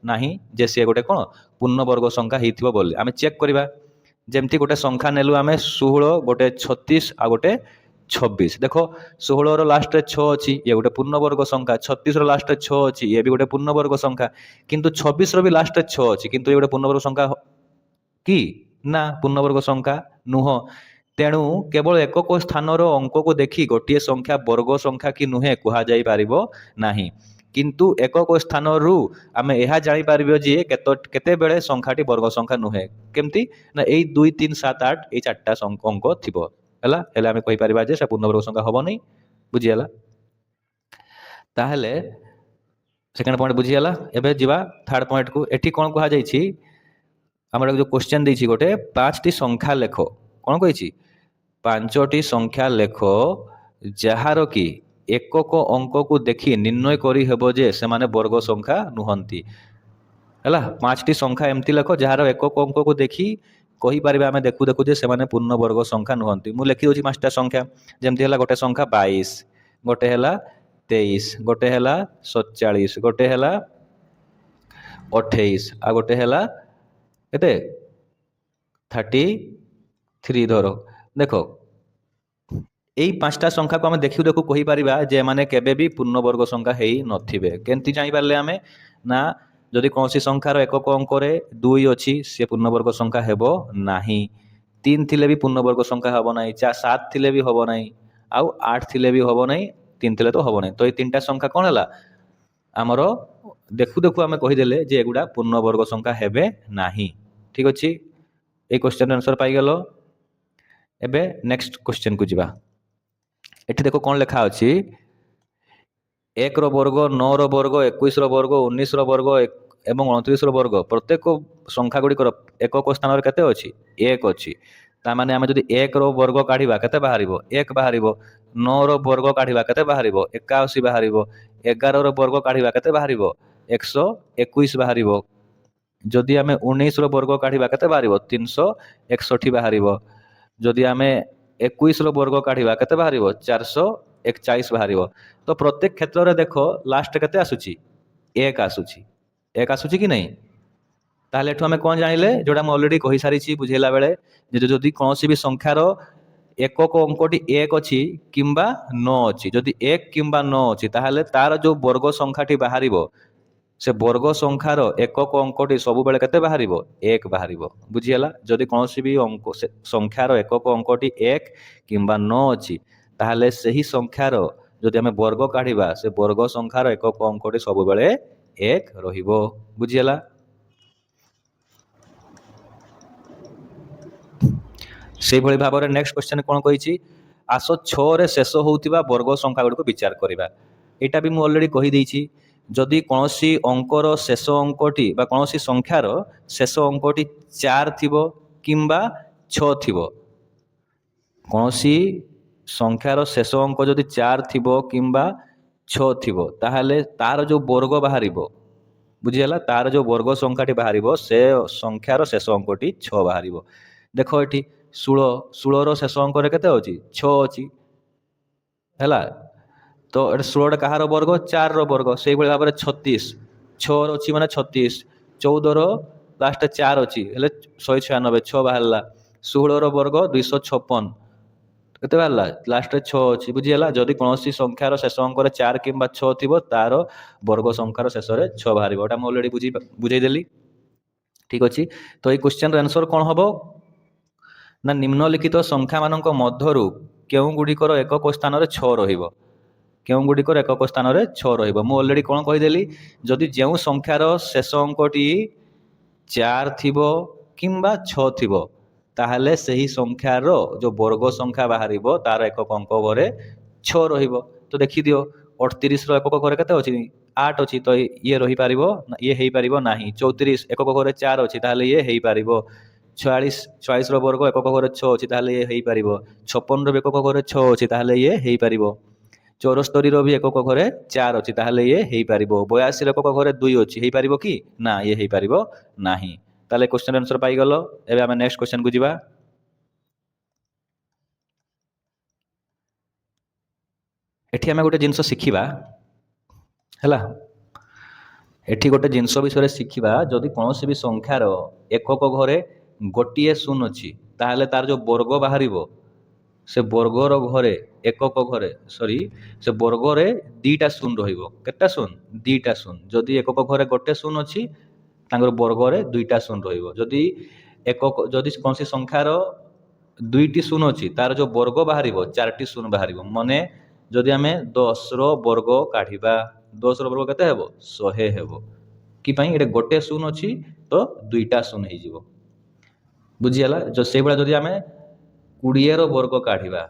ନାହିଁ ଯେ ସେ ଗୋଟେ କ'ଣ ପୂର୍ଣ୍ଣବର୍ଗ ସଂଖ୍ୟା ହେଇଥିବ ବୋଲି। ଆମେ ଚେକ୍ କରିବା, ଯେମିତି ଗୋଟେ ସଂଖ୍ୟା ନେଲୁ ଆମେ 16, ଗୋଟେ 36 ଆଉ ଗୋଟେ 26। ଦେଖ 16ର ଲାଷ୍ଟରେ 6 ଅଛି, ଇଏ ଗୋଟେ ପୂର୍ଣ୍ଣବର୍ଗ ସଂଖ୍ୟା। 36ର ଲାଷ୍ଟରେ 6 ଅଛି, ଇଏ ବି ଗୋଟେ ପୂର୍ଣ୍ଣବର୍ଗ ସଂଖ୍ୟା। କିନ୍ତୁ 26ର ବି ଲାଷ୍ଟରେ 6 ଅଛି, କିନ୍ତୁ ଇଏ ଗୋଟେ ପୂର୍ଣ୍ଣବର୍ଗ ସଂଖ୍ୟା କି ନା ପୂର୍ଣ୍ଣବର୍ଗ ସଂଖ୍ୟା ନୁହଁ। ତେଣୁ କେବଳ ଏକକ ସ୍ଥାନର ଅଙ୍କକୁ ଦେଖି ଗୋଟିଏ ସଂଖ୍ୟା ବର୍ଗ ସଂଖ୍ୟା କି ନୁହେଁ କୁହାଯାଇ ପାରିବ ନାହିଁ। କିନ୍ତୁ ଏକକ ସ୍ଥାନରୁ ଆମେ ଏହା ଜାଣିପାରିବା ଯେ କେତେବେଳେ ସଂଖ୍ୟାଟି ବର୍ଗ ସଂଖ୍ୟା ନୁହେଁ। କେମିତି ନା ଏଇ 2, 3, 7, 8 ଏଇ 4ଟା ଅଙ୍କ ଥିବ ହେଲା। ହେଲେ ଆମେ କହିପାରିବା ଯେ ସେ ପୂର୍ଣ୍ଣବର୍ଗ ସଂଖ୍ୟା ହବନି। ବୁଝିଗଲା? ତାହେଲେ ସେକେଣ୍ଡ ପଏଣ୍ଟ ବୁଝିଗଲା। ଏବେ ଯିବା ଥାର୍ଡ ପଏଣ୍ଟକୁ। ଏଠି କ'ଣ କୁହାଯାଇଛି, ଆମର ଯେଉଁ କ୍ୱେଶ୍ଚନ ଦେଇଛି ଗୋଟେ 5ଟି ସଂଖ୍ୟା ଲେଖ। କ'ଣ କହିଛି? 5ଟି ସଂଖ୍ୟା ଲେଖ ଯାହାର କି ଏକକ ଅଙ୍କକୁ ଦେଖି ନିର୍ଣ୍ଣୟ କରିହେବ ଯେ ସେମାନେ ବର୍ଗ ସଂଖ୍ୟା ନୁହନ୍ତି। ହେଲା, 5ଟି ସଂଖ୍ୟା ଏମିତି ଲେଖ ଯାହାର ଏକକ ଅଙ୍କକୁ ଦେଖି କହିପାରିବା ଆମେ ଦେଖୁ ଦେଖୁ ଯେ ସେମାନେ ପୂର୍ଣ୍ଣବର୍ଗ ସଂଖ୍ୟା ନୁହନ୍ତି। ମୁଁ ଲେଖିଦେଉଛି 5ଟା ସଂଖ୍ୟା। ଯେମିତି ହେଲା ଗୋଟେ ସଂଖ୍ୟା 22, ଗୋଟେ ହେଲା 23, ଗୋଟେ ହେଲା 47, ଗୋଟେ ହେଲା 28 ଆଉ ଗୋଟେ ହେଲା କେତେ 33। ଧର ଦେଖ ଏଇ 5ଟା ସଂଖ୍ୟାକୁ ଆମେ ଦେଖୁ ଦେଖୁ କହିପାରିବା ଯେ ଏମାନେ କେବେ ବି ପୂର୍ଣ୍ଣବର୍ଗ ସଂଖ୍ୟା ହେଇ ନଥିବେ। କେମିତି ଜାଣିପାରିଲେ ଆମେ? ନା ଯଦି କୌଣସି ସଂଖ୍ୟାର ଏକକ ଅଙ୍କରେ 2 ଅଛି, ସେ ପୂର୍ଣ୍ଣବର୍ଗ ସଂଖ୍ୟା ହେବ ନାହିଁ। 3 ଥିଲେ ବି ପୂର୍ଣ୍ଣବର୍ଗ ସଂଖ୍ୟା ହେବ ନାହିଁ। 7 ଥିଲେ ବି ହେବ ନାହିଁ। ଆଉ 8 ଥିଲେ ବି ହେବ ନାହିଁ। 3 ଥିଲେ ତ ହେବ ନାହିଁ। ତ ଏଇ 3ଟା ସଂଖ୍ୟା କ'ଣ ହେଲା? ଆମର ଦେଖୁ ଦେଖୁ ଆମେ କହିଦେଲେ ଯେ ଏଗୁଡ଼ା ପୂର୍ଣ୍ଣବର୍ଗ ସଂଖ୍ୟା ହେବେ ନାହିଁ। ଠିକ୍ ଅଛି, এই କ୍ୱେଶ୍ଚନ ଆନ୍ସର ପାଇଗଲ। ଏବେ ନେକ୍ସଟ କ୍ୱେଶ୍ଚନକୁ ଯିବା। ଏଠି ଦେଖ କ'ଣ ଲେଖା ଅଛି, 1ର ବର୍ଗ, 9ର ବର୍ଗ, 21ର ବର୍ଗ, 19ର ବର୍ଗ ଏବଂ 29ର ବର୍ଗ ପ୍ରତ୍ୟେକ ସଂଖ୍ୟା ଗୁଡ଼ିକର ଏକକ ସ୍ଥାନରେ କେତେ ଅଛି? 1 ଅଛି। ତାମାନେ ଆମେ ଯଦି 1ର ବର୍ଗ କାଢ଼ିବା କେତେ ବାହାରିବ? 1 ବାହାରିବ। 9ର ବର୍ଗ କାଢ଼ିବା କେତେ ବାହାରିବ? 81 ବାହାରିବ। 11ର ବର୍ଗ କାଢ଼ିବା କେତେ ବାହାରିବ? 121 ବାହାରିବ। ଯଦି ଆମେ 19ର ବର୍ଗ କାଢ଼ିବା କେତେ ବାହାରିବ? 361 ବାହାରିବ। ଯଦି ଆମେ 21ର ବର୍ଗ କାଢ଼ିବା କେତେ ବାହାରିବ? 441 ବାହାରିବ। ତ ପ୍ରତ୍ୟେକ କ୍ଷେତ୍ରରେ ଦେଖ ଲାଷ୍ଟ କେତେ ଆସୁଛି? 1 ଆସୁଛି। 1 ଆସୁଛି କି ନାହିଁ? ତାହେଲେ ଏଠୁ ଆମେ କ'ଣ ଜାଣିଲେ, ଯେଉଁଟା ମୁଁ ଅଲରେଡ଼ି କହିସାରିଛି ବୁଝେଇଲା ବେଳେ, ଯେ ଯଦି କୌଣସି ବି ସଂଖ୍ୟାର ଏକକ ଅଙ୍କଟି 1 ଅଛି କିମ୍ବା 9 ଅଛି, ଯଦି 1 କିମ୍ବା 9 ଅଛି ତାହେଲେ ତାର ଯେଉଁ ବର୍ଗ ସଂଖ୍ୟାଟି ବାହାରିବ, ସେ ବର୍ଗ ସଂଖ୍ୟାର ଏକକ ଅଙ୍କଟି ସବୁବେଳେ କେତେ ବାହାରିବ? 1 ବାହାରିବ। ବୁଝିଗଲା? ଯଦି କୌଣସି ବି ଅଙ୍କ ସଂଖ୍ୟାର ଏକକ ଅଙ୍କଟି 1 କିମ୍ବା 9 ଅଛି ତାହେଲେ ସେହି ସଂଖ୍ୟାର ଯଦି ଆମେ ବର୍ଗ କାଢ଼ିବା, ସେ ବର୍ଗ ସଂଖ୍ୟାର ଏକକ ଅଙ୍କଟି ସବୁବେଳେ 1 ରହିବ। ବୁଝିଗଲା? ସେଇଭଳି ଭାବରେ ନେକ୍ସଟ କ୍ୱେଶ୍ଚନ କ'ଣ କହିଛି, ଆସ 6ରେ ଶେଷ ହେଉଥିବା ବର୍ଗ ସଂଖ୍ୟା ଗୁଡ଼ିକୁ ବିଚାର କରିବା। ଏଇଟା ବି ମୁଁ ଅଲରେଡ଼ି କହିଦେଇଛି। ଯଦି କୌଣସି ଅଙ୍କର ଶେଷ ଅଙ୍କଟି ବା କୌଣସି ସଂଖ୍ୟାର ଶେଷ ଅଙ୍କଟି 4 ଥିବ କିମ୍ବା 6 ଥିବ, କୌଣସି ସଂଖ୍ୟାର ଶେଷ ଅଙ୍କ ଯଦି 4 ଥିବ କିମ୍ବା 6 ଥିବ ତାହେଲେ ତାର ଯେଉଁ ବର୍ଗ ବାହାରିବ, ବୁଝିଗଲା, ତାର ଯେଉଁ ବର୍ଗ ସଂଖ୍ୟାଟି ବାହାରିବ ସେ ସଂଖ୍ୟାର ଶେଷ ଅଙ୍କଟି 6 ବାହାରିବ। ଦେଖ ଏଠି 16ର ଶେଷ ଅଙ୍କରେ କେତେ ଅଛି? 6 ଅଛି। ହେଲା, ତ ଏଠି 16ଟା କାହାର ବର୍ଗ? 4ର ବର୍ଗ। ସେଇଭଳି ଭାବରେ 36, 6ର ଅଛି ମାନେ 36, 14ର ଲାଷ୍ଟରେ 4 ଅଛି ହେଲେ 196, 6 ବାହାରିଲା। 16ର ବର୍ଗ 256, କେତେ ବାହାରିଲା? ଲାଷ୍ଟରେ 6 ଅଛି। ବୁଝିଗଲା? ଯଦି କୌଣସି ସଂଖ୍ୟାର ଶେଷ ଅଙ୍କରେ 4 କିମ୍ବା 6 ଥିବ ତାର ବର୍ଗ ସଂଖ୍ୟାର ଶେଷରେ 6 ବାହାରିବ। ଏଟା ମୁଁ ଅଲରେଡ଼ି ବୁଝେଇଦେଲି। ଠିକ୍ ଅଛି, ତ ଏଇ କ୍ୱେଶ୍ଚନର ଆନ୍ସର କ'ଣ ହେବ ନା ନିମ୍ନଲିଖିତ ସଂଖ୍ୟାମାନଙ୍କ ମଧ୍ୟରୁ କେଉଁ ଗୁଡ଼ିକର ଏକକ ସ୍ଥାନରେ 6 ରହିବ? କେଉଁ ଗୁଡ଼ିକର ଏକକ ସ୍ଥାନରେ 6 ରହିବ? ମୁଁ ଅଲରେଡ଼ି କ'ଣ କହିଦେଲି, ଯଦି ଯେଉଁ ସଂଖ୍ୟାର ଶେଷ ଅଙ୍କଟି 4 ଥିବ କିମ୍ବା 6 ଥିବ ତାହେଲେ ସେହି ସଂଖ୍ୟାର ଯେଉଁ ବର୍ଗ ସଂଖ୍ୟା ବାହାରିବ ତାର ଏକକ ଅଙ୍କ ଘରେ 6 ରହିବ। ତ ଦେଖିଦିଅ 38ର ଏକକ ଘରେ କେତେ ଅଛି? 8 ଅଛି। ତ ଇଏ ରହିପାରିବ ନା ଇଏ ହେଇପାରିବ ନାହିଁ। 34 ଏକକ ଘରେ 4 ଅଛି, ତାହେଲେ ଇଏ ହେଇପାରିବ। 44ର ବର୍ଗ ଏକକ ଘରେ 6 ଅଛି, ତାହେଲେ ଇଏ ହେଇପାରିବ। 56ର ବି ଏକକ ଘରେ 6 ଅଛି, ତାହେଲେ ଇଏ ହେଇପାରିବ। 74ର ବି ଏକକ ଘରେ 4 ଅଛି, ତାହେଲେ ଇଏ ହେଇପାରିବ। 82ର ଏକକ ଘରେ 2 ଅଛି, ହେଇପାରିବ କି? ନା, ଇଏ ହେଇପାରିବ ନାହିଁ। ତାହେଲେ କ୍ୱେଶ୍ଚନ ଆନ୍ସର ପାଇଗଲ। ଏବେ ଆମେ ନେକ୍ସଟ କ୍ୱେଶ୍ଚନକୁ ଯିବା। ଏଠି ଆମେ ଗୋଟେ ଜିନିଷ ଶିଖିବା ହେଲା। ଏଠି ଗୋଟେ ଜିନିଷ ବିଷୟରେ ଶିଖିବା, ଯଦି କୌଣସି ବି ସଂଖ୍ୟାର ଏକକ ଘରେ ଗୋଟିଏ ଶୂନ ଅଛି ତାହେଲେ ତାର ଯେଉଁ ବର୍ଗ ବାହାରିବ ସେ ବର୍ଗର ଘରେ ଏକକ ଘରେ ସେ ବର୍ଗରେ ଦୁଇଟା ଶୂନ ରହିବ। କେତେଟା ଶୂନ? ଦୁଇଟା ଶୂନ। ଯଦି ଏକକ ଘରେ ଗୋଟେ ଶୂନ ଅଛି ତାଙ୍କର ବର୍ଗରେ ଦୁଇଟା ଶୂନ ରହିବ। ଯଦି କୌଣସି ସଂଖ୍ୟାର ଦୁଇଟି ଶୂନ ଅଛି ତାର ଯେଉଁ ବର୍ଗ ବାହାରିବ ଚାରିଟି ଶୂନ ବାହାରିବ। ମାନେ ଯଦି ଆମେ 10ର ବର୍ଗ କାଢ଼ିବା, 10ର ବର୍ଗ କେତେ ହେବ? 100 ହେବ। କି ପାଇଁ? ଏଠି ଗୋଟେ ଶୂନ ଅଛି ତ ଦୁଇଟା ଶୂନ ହେଇଯିବ। ବୁଝିଗଲା? ସେଇଭଳିଆ ଯଦି ଆମେ 20ର ବର୍ଗ କାଢ଼ିବା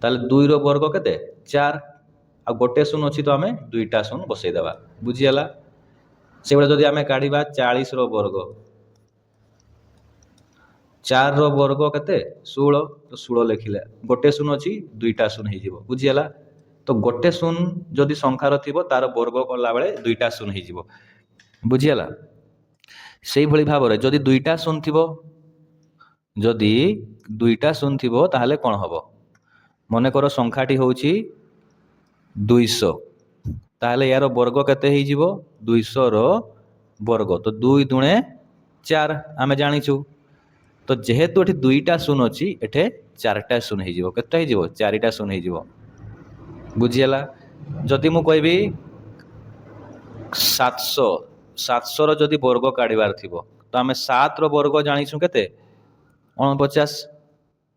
ତାହେଲେ 2ର ବର୍ଗ କେତେ? 4। ଆଉ ଗୋଟେ ଶୂନ ଅଛି ତ ଆମେ ଦୁଇଟା ଶୂନ ବସେଇଦେବା। ବୁଝିଗଲା? ସେଇଭଳିଆ ଯଦି ଆମେ କାଢ଼ିବା 40ର ବର୍ଗ, 4ର ବର୍ଗ କେତେ? 16। ତ 16 ଲେଖିଲେ ଗୋଟେ ଶୂନ ଅଛି ଦୁଇଟା ଶୂନ ହେଇଯିବ। ବୁଝିଗଲା? ତ ଗୋଟେ ଶୂନ ଯଦି ସଂଖ୍ୟାର ଥିବ ତାର ବର୍ଗ କଲା ବେଳେ ଦୁଇଟା ଶୂନ ହେଇଯିବ। ବୁଝିଗଲା? ସେଇଭଳି ଭାବରେ ଯଦି ଦୁଇଟା ଶୂନ ଥିବ ତାହେଲେ କ'ଣ ହେବ? ମନେକର ସଂଖ୍ୟାଟି ହେଉଛି 200, ତାହେଲେ ଏହାର ବର୍ଗ କେତେ ହେଇଯିବ? 200ର ବର୍ଗ। ତ 2 ଦୁଣେ 4 ଆମେ ଜାଣିଛୁ। ତ ଯେହେତୁ ଏଠି ଦୁଇଟା ଶୂନ ଅଛି ଏଠି ଚାରିଟା ଶୂନ ହେଇଯିବ। କେତେ ହେଇଯିବ? ଚାରିଟା ଶୂନ ହେଇଯିବ। ବୁଝିଗଲା? ଯଦି ମୁଁ କହିବି 700ର ଯଦି ବର୍ଗ କାଢ଼ିବାର ଥିବ ତ ଆମେ 7ର ବର୍ଗ ଜାଣିଛୁ କେତେ? 49।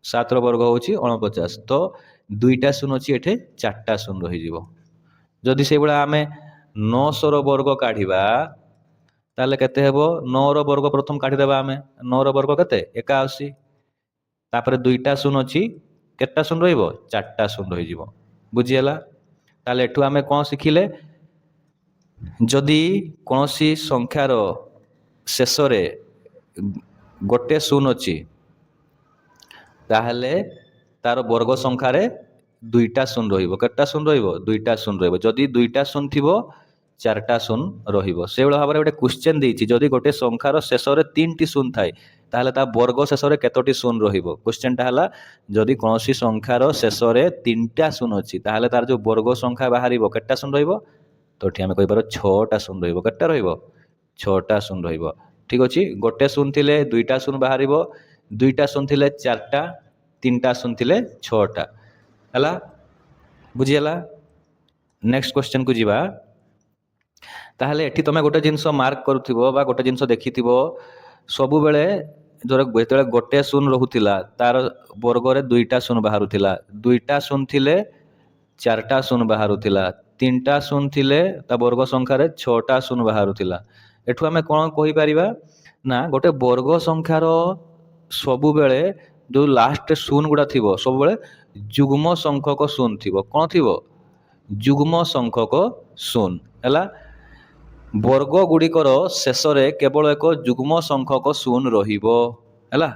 7ର ବର୍ଗ ହେଉଛି 49। ତ ଦୁଇଟା ଶୂନ ଅଛି ଏଠି ଚାରିଟା ଶୂନ ରହିଯିବ। ଯଦି ସେଇଭଳିଆ ଆମେ 900ର ବର୍ଗ କାଢ଼ିବା ତାହେଲେ କେତେ ହେବ? 9ର ବର୍ଗ ପ୍ରଥମ କାଢ଼ିଦେବା ଆମେ। 9ର ବର୍ଗ କେତେ? 81। ତାପରେ ଦୁଇଟା ଶୂନ ଅଛି, କେତେଟା ଶୂନ ରହିବ? ଚାରିଟା ଶୂନ ରହିଯିବ। ବୁଝିଗଲା? ତାହେଲେ ଏଠୁ ଆମେ କ'ଣ ଶିଖିଲେ? ଯଦି କୌଣସି ସଂଖ୍ୟାର ଶେଷରେ ଗୋଟେ ଶୂନ ଅଛି ତାହେଲେ ତାର ବର୍ଗ ସଂଖ୍ୟାରେ ଦୁଇଟା ଶୂନ ରହିବ। କେତେଟା ଶୂନ ରହିବ? ଦୁଇଟା ଶୂନ ରହିବ। ଯଦି ଦୁଇଟା ଶୂନ ଥିବ ଚାରିଟା ଶୂନ ରହିବ। ସେଇଭଳି ଭାବରେ ଗୋଟେ କ୍ୱେଶ୍ଚନ୍ ଦେଇଛି, ଯଦି ଗୋଟେ ସଂଖ୍ୟାର ଶେଷରେ 3ଟି ଶୂନ ଥାଏ ତାହେଲେ ତା ବର୍ଗ ଶେଷରେ କେତୋଟି ଶୂନ ରହିବ? କ୍ୱେଶ୍ଚନ୍ଟା ହେଲା, ଯଦି କୌଣସି ସଂଖ୍ୟାର ଶେଷରେ 3ଟା ଶୂନ ଅଛି ତାହେଲେ ତାର ଯେଉଁ ବର୍ଗ ସଂଖ୍ୟା ବାହାରିବ କେତେଟା ଶୂନ ରହିବ? ତ ଏଠି ଆମେ କହିପାରିବା 6ଟା ଶୂନ ରହିବ। କେତେଟା ରହିବ? 6ଟା ଶୂନ ରହିବ। ଠିକ୍ ଅଛି? ଗୋଟେ ଶୂନ ଥିଲେ ଦୁଇଟା ଶୂନ ବାହାରିବ, ଦୁଇଟା ଶୂନ ଥିଲେ 4ଟା, 3ଟା ଶୂନ ଥିଲେ 6ଟା। ହେଲା? ବୁଝିଗଲା? ନେକ୍ସଟ କ୍ୱେଶ୍ଚନକୁ ଯିବା। ତାହେଲେ ଏଠି ତମେ ଗୋଟେ ଜିନିଷ ମାର୍କ କରୁଥିବ ବା ଗୋଟେ ଜିନିଷ ଦେଖିଥିବ, ସବୁବେଳେ ଯେତେବେଳେ ଗୋଟେ ଶୂନ ରହୁଥିଲା ତାର ବର୍ଗରେ ଦୁଇଟା ଶୂନ ବାହାରୁଥିଲା, ଦୁଇଟା ଶୂନ ଥିଲେ ଚାରିଟା ଶୂନ ବାହାରୁଥିଲା, 3ଟା ଶୂନ ଥିଲେ ତା ବର୍ଗ ସଂଖ୍ୟାରେ 6ଟା ଶୂନ ବାହାରୁଥିଲା। ଏଠୁ ଆମେ କ'ଣ କହିପାରିବା ନା ଗୋଟେ ବର୍ଗ ସଂଖ୍ୟାର ସବୁବେଳେ ଯେଉଁ ଲାଷ୍ଟ ଶୂନ ଗୁଡ଼ା ଥିବ ସବୁବେଳେ ଯୁଗ୍ମ ସଂଖ୍ୟକ ଶୂନ ଥିବ। କ'ଣ ଥିବ? ଯୁଗ୍ମ ସଂଖ୍ୟକ ଶୂନ। ହେଲା? ବର୍ଗ ଗୁଡ଼ିକର ଶେଷରେ କେବଳ ଏକ ଯୁଗ୍ମ ସଂଖ୍ୟକ ଶୂନ ରହିବ। ହେଲା?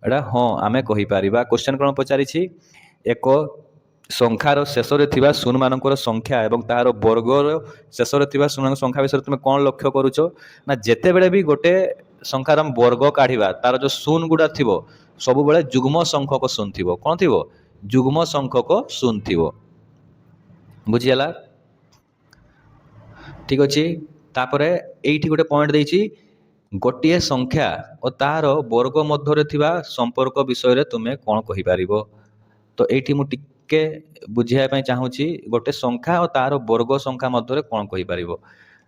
ଏଇଟା ହଁ ଆମେ କହିପାରିବା। କ୍ୱେଶ୍ଚନ୍ କ'ଣ ପଚାରିଛି? ଏକ ସଂଖ୍ୟାର ଶେଷରେ ଥିବା ଶୂନମାନଙ୍କର ସଂଖ୍ୟା ଏବଂ ତାହାର ବର୍ଗର ଶେଷରେ ଥିବା ଶୂନମାନଙ୍କ ସଂଖ୍ୟା ବିଷୟରେ ତୁମେ କ'ଣ ଲକ୍ଷ୍ୟ କରୁଛ? ନା ଯେତେବେଳେ ବି ଗୋଟେ ସଂଖ୍ୟାର ବର୍ଗ କାଢ଼ିବା ତାର ଯେଉଁ ଶୂନ ଗୁଡ଼ା ଥିବ ସବୁବେଳେ ଯୁଗ୍ମ ସଂଖ୍ୟକ ଶୂନ ଥିବ। କ'ଣ ଥିବ? ଯୁଗ୍ମ ସଂଖ୍ୟକ ଶୂନ ଥିବ। ବୁଝିଗଲା? ଠିକ୍ ଅଛି? ତାପରେ ଏଇଠି ଗୋଟେ ପଏଣ୍ଟ ଦେଇଛି, ଗୋଟିଏ ସଂଖ୍ୟା ଓ ତାହାର ବର୍ଗ ମଧ୍ୟରେ ଥିବା ସମ୍ପର୍କ ବିଷୟରେ ତୁମେ କ'ଣ କହିପାରିବ? ତ ଏଇଠି ମୁଁ ଟିକେ ବୁଝିବା ପାଇଁ ଚାହୁଁଛି, ଗୋଟେ ସଂଖ୍ୟା ଓ ତାହାର ବର୍ଗ ସଂଖ୍ୟା ମଧ୍ୟରେ କ'ଣ କହିପାରିବ?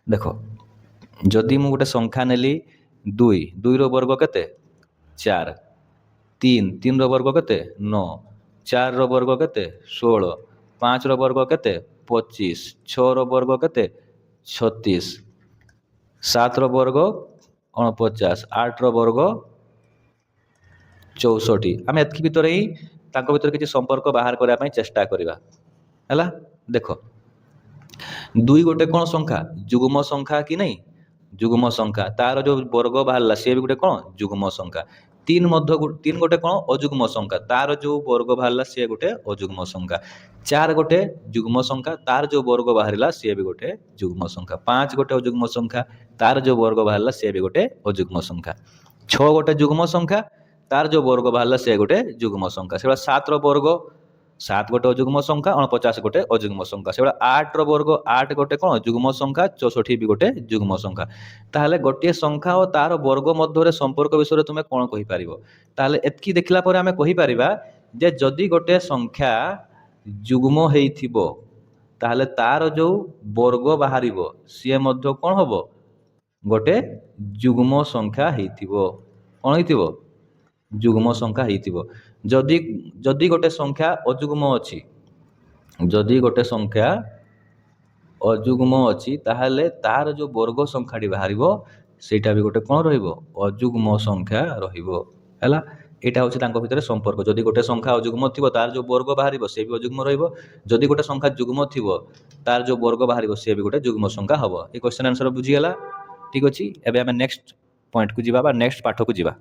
ଦେଖ, ଯଦି ମୁଁ ଗୋଟେ ସଂଖ୍ୟା ନେଲି 2, 2ର ବର୍ଗ କେତେ? 4, 3ର ବର୍ଗ କେତେ? 9, 4ର ବର୍ଗ କେତେ? 16, 5ର ବର୍ଗ କେତେ? 25, 6ର ବର୍ଗ କେତେ? 36, 7ର ବର୍ଗ 49, 8ର ବର୍ଗ 64। ଆମେ ଏତିକି ଭିତରେ ହିଁ ତାଙ୍କ ଭିତରେ କିଛି ସମ୍ପର୍କ ବାହାର କରିବା ପାଇଁ ଚେଷ୍ଟା କରିବା। ହେଲା? ଦେଖ, 2 ଗୋଟେ କ'ଣ ସଂଖ୍ୟା? ଯୁଗ୍ମ ସଂଖ୍ୟା କି ନାହିଁ? ଯୁଗ୍ମ ସଂଖ୍ୟା। ତାର ଯେଉଁ ବର୍ଗ ବାହାରିଲା ସିଏ ବି ଗୋଟେ କ'ଣ? ଯୁଗ୍ମ ସଂଖ୍ୟା। 3 ଗୋଟେ କ'ଣ? ଅଯୁଗ୍ମ ସଂଖ୍ୟା। ତାର ଯେଉଁ ବର୍ଗ ବାହାରିଲା ସିଏ ଗୋଟେ ଅଯୁଗ୍ମ ସଂଖ୍ୟା। 4 ଗୋଟେ ଯୁଗ୍ମ ସଂଖ୍ୟା, ତାର ଯେଉଁ ବର୍ଗ ବାହାରିଲା ସିଏ ବି ଗୋଟେ ଯୁଗ୍ମ ସଂଖ୍ୟା। 5 ଗୋଟେ ଅଯୁଗ୍ମ ସଂଖ୍ୟା, ତାର ଯେଉଁ ବର୍ଗ ବାହାରିଲା ସିଏ ବି ଗୋଟେ ଅଯୁଗ୍ମ ସଂଖ୍ୟା। 6 ଗୋଟେ ଯୁଗ୍ମ ସଂଖ୍ୟା, ତାର ଯେଉଁ ବର୍ଗ ବାହାରିଲା ସିଏ ଗୋଟେ ଯୁଗ୍ମ ସଂଖ୍ୟା। ସେଭଳିଆ 7ର ବର୍ଗ 7 গোটে অযুগ্ম সংখ্যা 49 গোটে অযুগ্ম সংখ্যা সেভাবে 8 বর্গ 8 গোটে কোণ যুগ্ম সংখ্যা 64 বি গোটে যুগ্ম সংখ্যা। তাহলে গোটিଏ সংখ্যা ও তার বর্গ মধ্যে সম্পর্ক বিষয়ে তুমি কোণ কহিপারিব? তাহলে এতকি দেখিলা পরে আমি কহিপারিবা যে যদি গোটে সংখ্যা যুগ্ম হেইথিব তাহলে তার যে বর্গ বাহারিব সিଏ ମଧ୍ୟ কোণ হব গোটে যুগ্ম সংখ্যা হেইথিব। কোণ হেইথিব? যুগ্ম সংখ্যা হেইথিব। যদি যদি গোটে সংখ্যা অযুগ্ম ଅଛି, যদি গোটে সংখ্যা অযুগ্ম ଅଛି তাহলে তার যে বর্গ সংখ্যাটি বাহারিব সেইটা বি গোটে কোণ রহিব অযুগ্ম সংখ্যা রহিব। ହେଲା, এটা হচ্ছে তাଙ୍କ ভিতরে সম্পর্ক। যদি গোটে সংখ্যা অযুগ্ম থিব তার যে বর্গ বাহারিব সে বি অযুগ্ম রহিব, যদি গোটে সংখ্যা যুগ্ম থিব তার যে বর্গ বাহারিব সে বি গোটে যুগ্ম সংখ্যা হব। এই কোশ্চেন आंसर বুঝিগলা? ঠিক ଅଛି, ଏବେ ଆମେ ନେକ୍ସଟ ପଏଣ୍ଟକୁ ଯିବା ବା ନେକ୍ସଟ ପାଠକୁ ଯିବା।